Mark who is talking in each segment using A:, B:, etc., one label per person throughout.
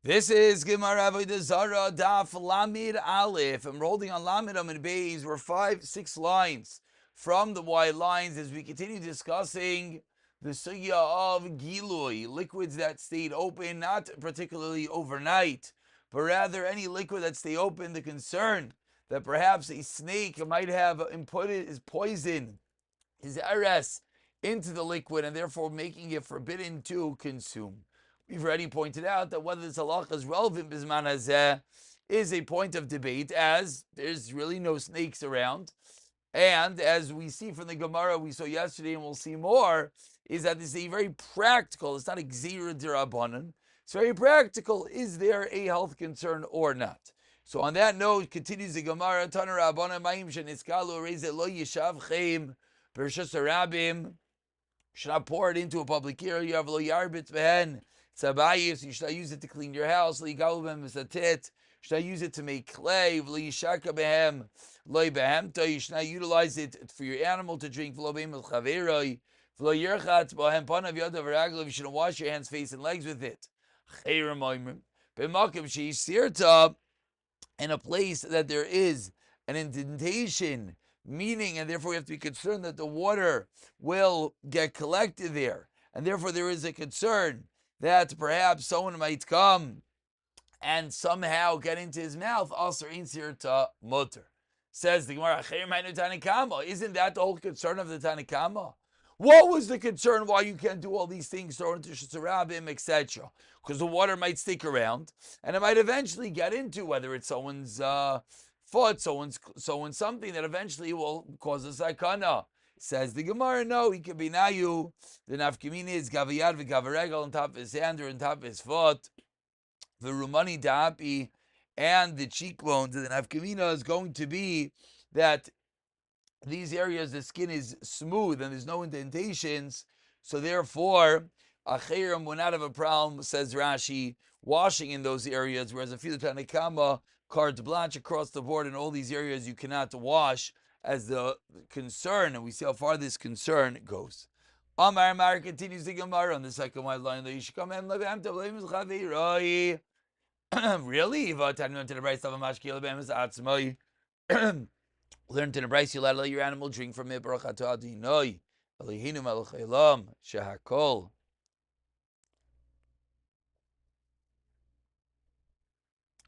A: This is Gemara Avodah Zarah Daf Lamid Aleph. I'm holding on Lamid Amid Beis. We're 5-6 lines from the wide lines as we continue discussing the sugya of gilui, liquids that stayed open, not particularly overnight, but rather any liquid that stay open. The concern that perhaps a snake might have inputted his poison, his eres, into the liquid and therefore making it forbidden to consume. We've already pointed out that whether this halacha is relevant bisman hazeh is a point of debate, as there's really no snakes around. And as we see from the Gemara we saw yesterday, and we'll see more, is that this is a very practical, it's not a gzira d'Rabbanan, it's very practical. Is there a health concern or not? So on that note, continues the Gemara, Tana Rabbana Mayim Sheniskalu Reizeh Lo Yishav Chaim Bershus Rabim, should not pour it into a public area. You have Lo Yarbitz Behen Tzabayis, you should not use it to clean your house. Should not use it to make clay. You should not utilize it for your animal to drink. You shouldn't wash your hands, face, and legs with it. In a place that there is an indentation, meaning, and therefore we have to be concerned that the water will get collected there, and therefore there is a concern that perhaps someone might come and somehow get into his mouth. Also, insirta mutter. Says the Gemara, isn't that the whole concern of the Tanakama? What was the concern why you can't do all these things, throw into Shusarabim, etc.? Because the water might stick around, and it might eventually get into whether it's someone's foot, someone's something that eventually will cause a sakana. Says the Gemara, no, he could be nayu. The nafkamina is gaviyad v'gavaregel on top of his hand or on top of his foot. The rumani da'api and the cheekbones. The nafkamina is going to be that these areas, the skin is smooth and there's no indentations. So therefore, achirim will not have a problem, says Rashi, washing in those areas. Whereas a filu tanakama, carte blanche across the board in all these areas, you cannot wash, as the concern, and we see how far this concern goes. Amar continues the Gemara on the second white line. Really? Learn to the Bryce, you let your animal drink from it.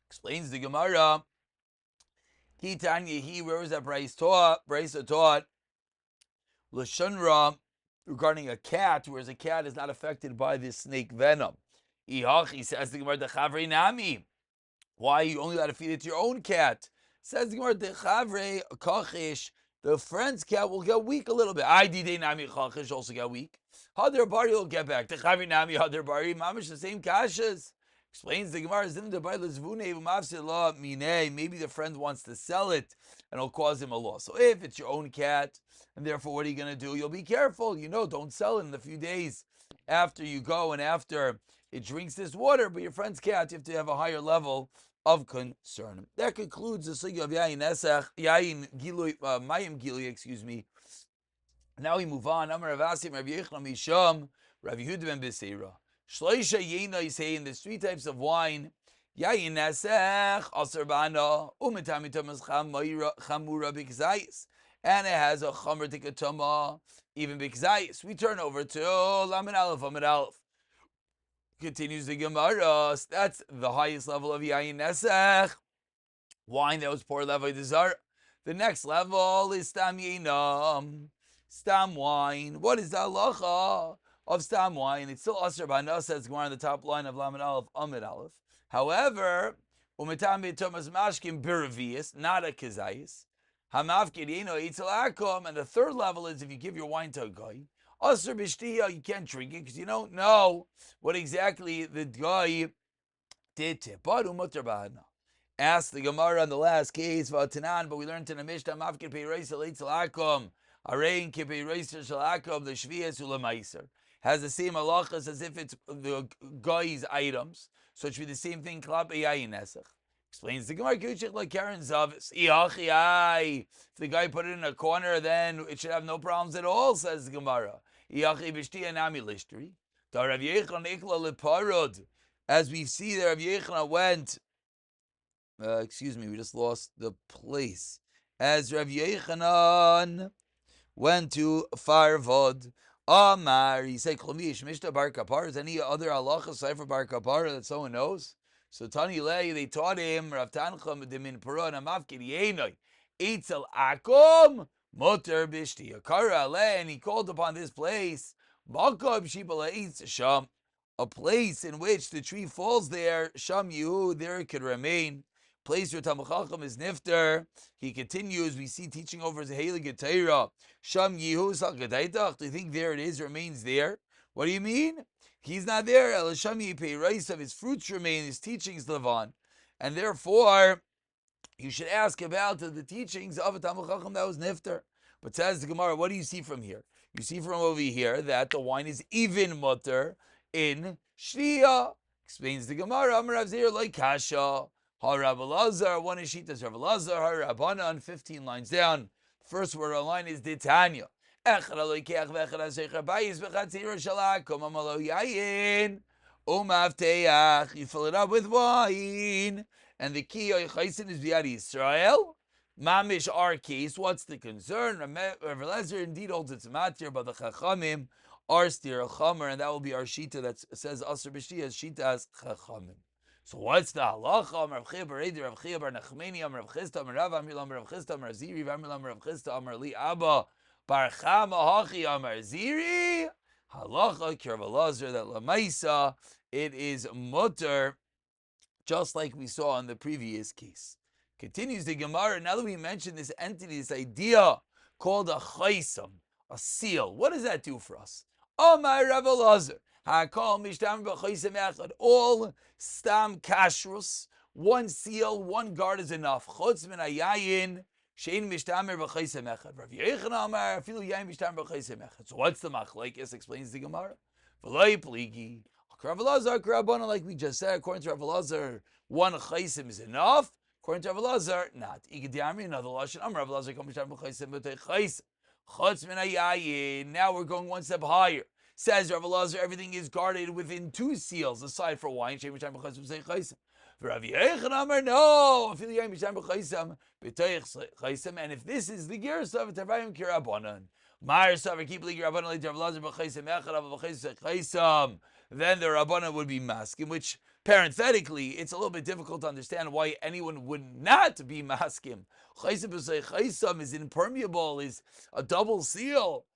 A: Explains the Gemara. Where was that Bryce taught? Lashunra, regarding a cat, whereas a cat is not affected by this snake venom. He says the Gemara, the Chavre Nami. Why you only allowed to feed it to your own cat? Says the Gemara, the Chavre Kachish, the friend's cat will get weak a little bit. Dide Nami Kachish also get weak. Hadar Bari will get back. The Chavre Nami, Hadar Bari, Mamish, the same kashas. Explains the Gemara, maybe the friend wants to sell it and it'll cause him a loss. So if it's your own cat, and therefore what are you going to do? You'll be careful. Don't sell it in a few days after you go and after it drinks this water. But your friend's cat, you have to have a higher level of concern. That concludes the sugya of Mayim Gilui, Now we move on. Amar Rav Asim, Rav Yechon Misham, Rav Yehuda ben Beseira. Shloisha Yena is saying there's three types of wine. Yayin Nesech, Aser Bana, Umetami Tamas Chamura Bikzayis. And it has a Chamur Tikatama, even Bikzayis. We turn over to Lamed Aleph, Amid Aleph. Continues the Gemara. That's the highest level of Yayin Nesech. Wine that was poured Avodah Zarah. The next level is Stam Yinam. Stam wine. What is the halacha of stam wine? It's still Asr Bana, says Gemara on the top line of Lamed Aleph, Amid Aleph. However, Umetam Thomas Mashkim Biravius, not a Kazayis. Hamavkid Yeno Eitzel Akom. And the third level is if you give your wine to a guy. Asr Bishtiya, you can't drink it because you don't know what exactly the guy did to it. But Umutar Bahana. Ask the Gemara on the last case, Vatanan, but we learned in the Mishnah, Mavkid Peireis Eitzel Akom. Arain Kipei Reiser Shalakov, the Shvias Ulamaiser. Has the same halachas as if it's the guy's items. So it should be the same thing. Explains the Gemara, like Karen Zavis. If the guy put it in a corner, then it should have no problems at all, says the Gemara. As we see there, Rav Yochanan went, we just lost the place. As Rav Yochanan went to Farvod, Amar, he said, Chlomish, Mishta Bar Kapar, is any other halacha cipher Bar Kapar that someone knows? So Tani Lei, they taught him, Rav Tancham, Demin Pura, Namavkid, Yenoi, Eitzel Akom, Moter Bishti, Akara Ale, and he called upon this place, Makab Shibala Eitz Sham, a place in which the tree falls there, Sham Yehu, there it could remain. Place where Talmid Chacham is nifter. He continues, we see teaching over his Heilige Torah. Sham Yehu Salgadaitach. Do you think there it is, remains there? What do you mean? He's not there. El Sham Yipei Reis, of his fruits remain, his teachings live on. And therefore, you should ask about the teachings of a Talmid Chacham that was nifter. But says the Gemara, what do you see from here? You see from over here that the wine is even mutter in Shriya. Explains the Gemara, Amar Rav Zir like Kasha. Rav Elazar, one is Shitas Rav Elazar, Rabbanan, 15 lines down. First word on line is Ditanya. You fill it up with wine. And the key Chaysin is Biad Yisrael. Mamish, our case, what's the concern? Rav Elazar indeed holds its matir, but the Chachamim are stir chamer, and that will be our shita that says Asr B'Shti as shita as Chachamim. So what's the halacha? Rav Chia bar Eder, Rav Chia bar Nachmeni, Rav Chisda, Rav Amir, Rav Chisda, Rav Ziri, Rav Chisda, Amar Li Abba, Bar Chama Hachi, Amar Ziri. Halacha Rav Elazar that Lamaisa it is mutter, just like we saw in the previous case. Continues the Gemara. Now that we mentioned this entity, this idea called a chaysam, a seal, what does that do for us? Amar Rav Elazar. All stam kashrus, one seal, one guard is enough. Chutz min hayayin shein mishtamer b'chaysem echad. Rav Yochanan amar afilu yayin mishtamer b'chaysem echad. So what's the machlekes? Explains the Gemara. V'loi pligi. Rav Elazar krabana, like we just said, according to Rav Elazar, one chaysem is enough. According to Rav Elazar, not. Igdiyami, another lashon. Amar Rav Elazar kom mishtamer b'chaysem b'tei chaysem. Chutz min hayayin. Now we're going one step higher. Says Rav Elazar, everything is guarded within two seals, aside from wine. Rav Yochanan, no. And if this is the gersa of Tavayim Kirabanan, then the Rabbanan would be masking, which parenthetically, it's a little bit difficult to understand why anyone would not be masking. Chaysam is impermeable, is a double seal.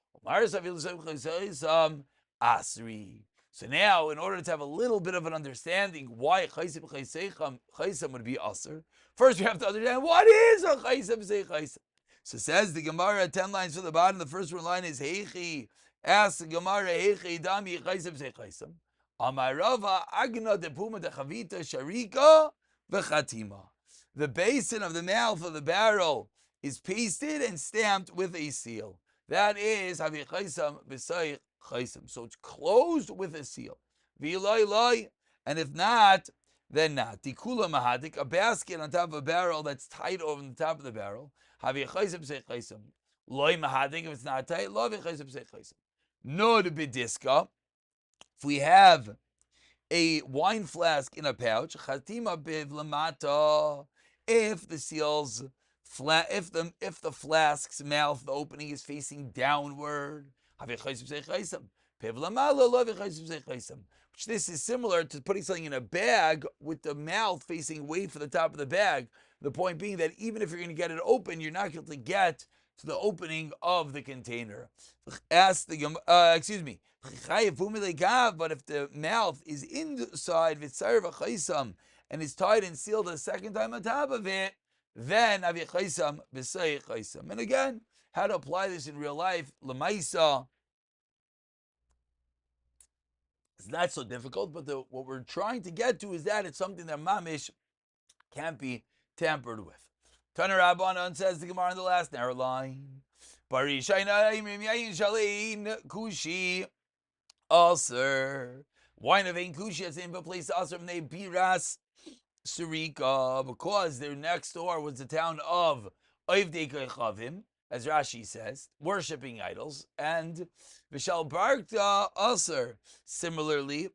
A: Asri. So now, in order to have a little bit of an understanding why chaysam would be asr, first we have to understand what is a chaysam. So says the Gemara, 10 lines from the bottom. The first one line is heichi. Ask the Gemara, heichi dami chaysam. Amarava agna de puma de chavita sharika v'chatima. The basin of the mouth of the barrel is pasted and stamped with a seal. That is havi chaysam b'sayich chaysam. So it's closed with a seal. V'ilai, and if not, then not. Tikula mahadik, a basket on top of a barrel that's tied over the top of the barrel. Havi chaysam b'sayich chaysam. Loi mahadik, if it's not tight, lo havi chaysam b'sayich chaysam. Nod bidiska. If we have a wine flask in a pouch, chatima biv lamata. If the seal's flat, if the flask's mouth, the opening is facing downward, which this is similar to putting something in a bag with the mouth facing away from the top of the bag. The point being that even if you're going to get it open, you're not going to get to the opening of the container. Ask the but if the mouth is inside and is tied and sealed a second time on top of it, then avi chaysam b'sayich chaysam. And again, how to apply this in real life, l'maisa, it's not so difficult, but what we're trying to get to is that it's something that mamish can't be tampered with. Tana Rabbanan, says the Gemara in the last narrow line. Kushi aser. Wine of Ein Kushi has in place aser from Biras Surika, because their next door was the town of Oivdei Chavim, as Rashi says, worshipping idols, and Vishal Barkta aser. Similarly,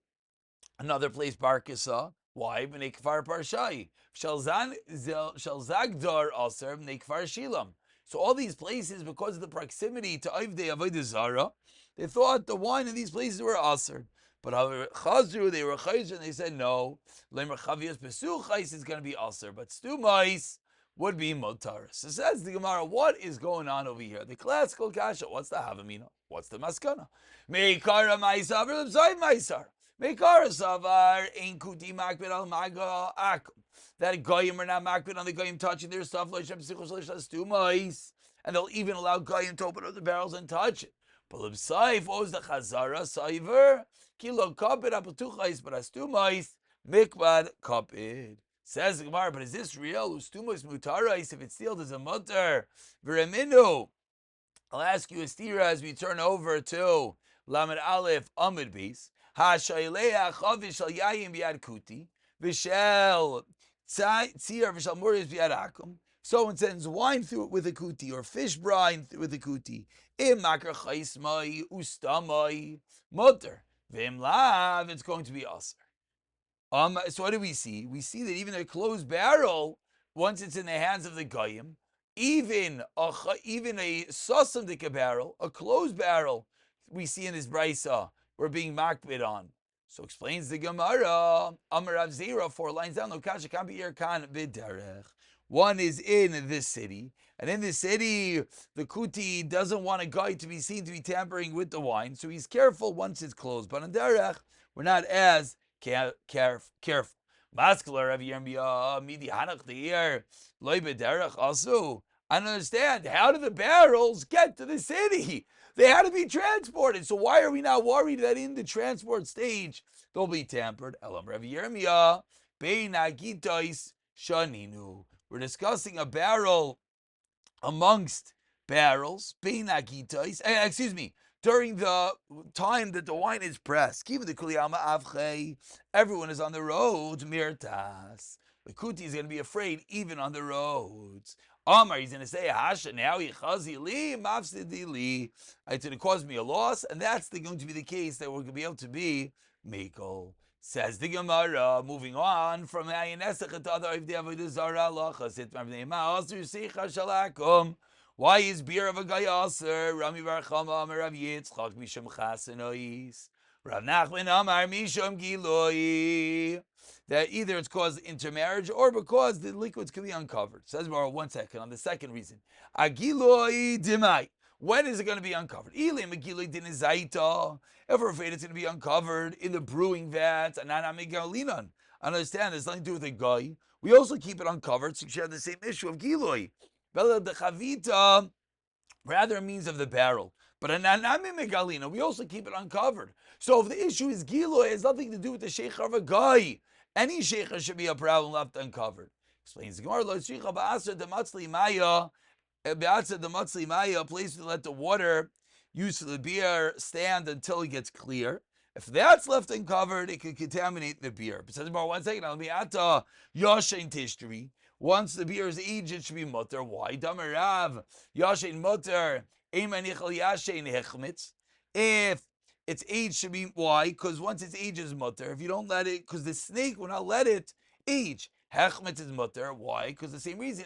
A: Another place, Barkisa. Why? B'nei Kfar Parshai. Shel Zagdar Aser B'nei Kfar Shilam. So all these places, because of the proximity to Avodah Zarah, they thought the wine in these places were Aser. But Chazru, they were Chayz, and they said no. Lemer Chavios Pesuchais is going to be Aser, but Stumais would be Motar. So says the Gemara, what is going on over here? The classical kasha, what's the Havamina? What's the Maskana? Meikara Maisar, Zayv Maisar. Meikara Savar, Ein Kuti Makbid al Maga Akum. That Goyim are not Makbid on the Goyim touching their stuff, and they'll even allow Goyim to open up the barrels and touch it. But Saif, what was the Chazara? Saiver, Kilo Kapid, Apatuchais, but Astumais, Mikbad Kapid. Says the Gemara, but is this real? Ustumos Mutarais, if it's sealed as a mutter. Vireminu. I'll ask you a stira as we turn over to Lamed Aleph Amid Beis. Ha-shayleach chavish al yayim biad kuti, v'shel tzir v'shel muris biad akum. Someone sends wine through it with a kuti, or fish brine with a kuti. Im makar chaismai ustamai mutter. V'im lav, it's going to be aser. So what do we see? We see that even a closed barrel, once it's in the hands of the goyim, even a sasamdika barrel, a closed barrel, we see in this brisa, we're being makbid on. So explains the Gemara, Amar Rav Zera, 4 lines down, Lokasha kan be'ir kan b'derech. One is in this city, and in this city, the kuti doesn't want a guy to be seen to be tampering with the wine, so he's careful once it's closed. But in derech, we're not as careful. Maskler Rav Yirmiyah, midi hanach de'ir, loy b'derech also. I don't understand. How did the barrels get to the city? They had to be transported. So why are we not worried that in the transport stage they'll be tampered? Elam Rav Yirmiyah, bein agitois shaninu. We're discussing a barrel amongst barrels. Bein agitois. During the time that the wine is pressed. Kiva the kuliyama avchei. Everyone is on the roads. Mirtas. The kuti is going to be afraid even on the roads. Amar, he's going to say, Hasha, now yichazi li, mafsidi li. It's going to cause me a loss, and that's going to be the case that we're going to be able to be mekel. Says the Gemara, moving on from Ayinesach to other Avodah Zarah lachas it mavnei ma'aser sicha shalakum. Why is beer of a guy aser? Rami bar Chama Amar Rav Yitzchak mishum chasanois. Rav Nachman Amar mishum giloi. That either it's caused intermarriage or because the liquids can be uncovered. Says more 1 second on the second reason. Agiloi dimai. When is it going to be uncovered? If we're afraid it's going to be uncovered in the brewing vat, I understand there's nothing to do with a guy. We also keep it uncovered, so you should have the same issue of giloi. The chavita rather means of the barrel. But we also keep it uncovered. So if the issue is giloi, it has nothing to do with the sheikh of a guy. Any sheikha should be a problem left uncovered. Explains the Gemara, a place to let the water used for the beer stand until it gets clear. If that's left uncovered, it could contaminate the beer. But says 1 second, once the beer is aged, it should be mutter. Why? Damarav, yashin mutter, if its age should be, why? Because once its age is mutter. If you don't let it, because the snake will not let it age. Hechmetz is mutter. Why? Because the same reason.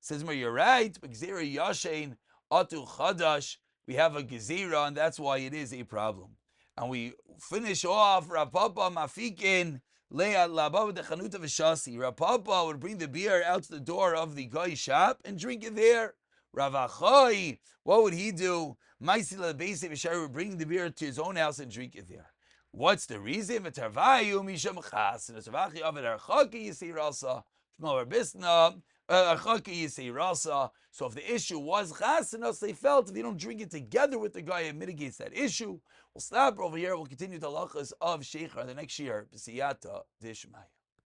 A: Says more, you're right. But gezira yashin atu chadash. We have a gezira, and that's why it is a problem. And we finish off Rapapa mafikin le'at labava dechanuta v'shasi. Rapapa would bring the beer out to the door of the guy's shop and drink it there. Ravachai, what would he do? Maisila Beisiv Yishar would bring the beer to his own house and drink it there. What's the reason? V'tarvayu misham chas. And Tarvachi avid archaki yisei rasa. Shmol rabisna archaki yisei rasa. So if the issue was chasanos, they felt if you don't drink it together with the guy, it mitigates that issue. We'll stop over here. We'll continue the halachas of Sheikhar the next year. B'siyata Dishmai.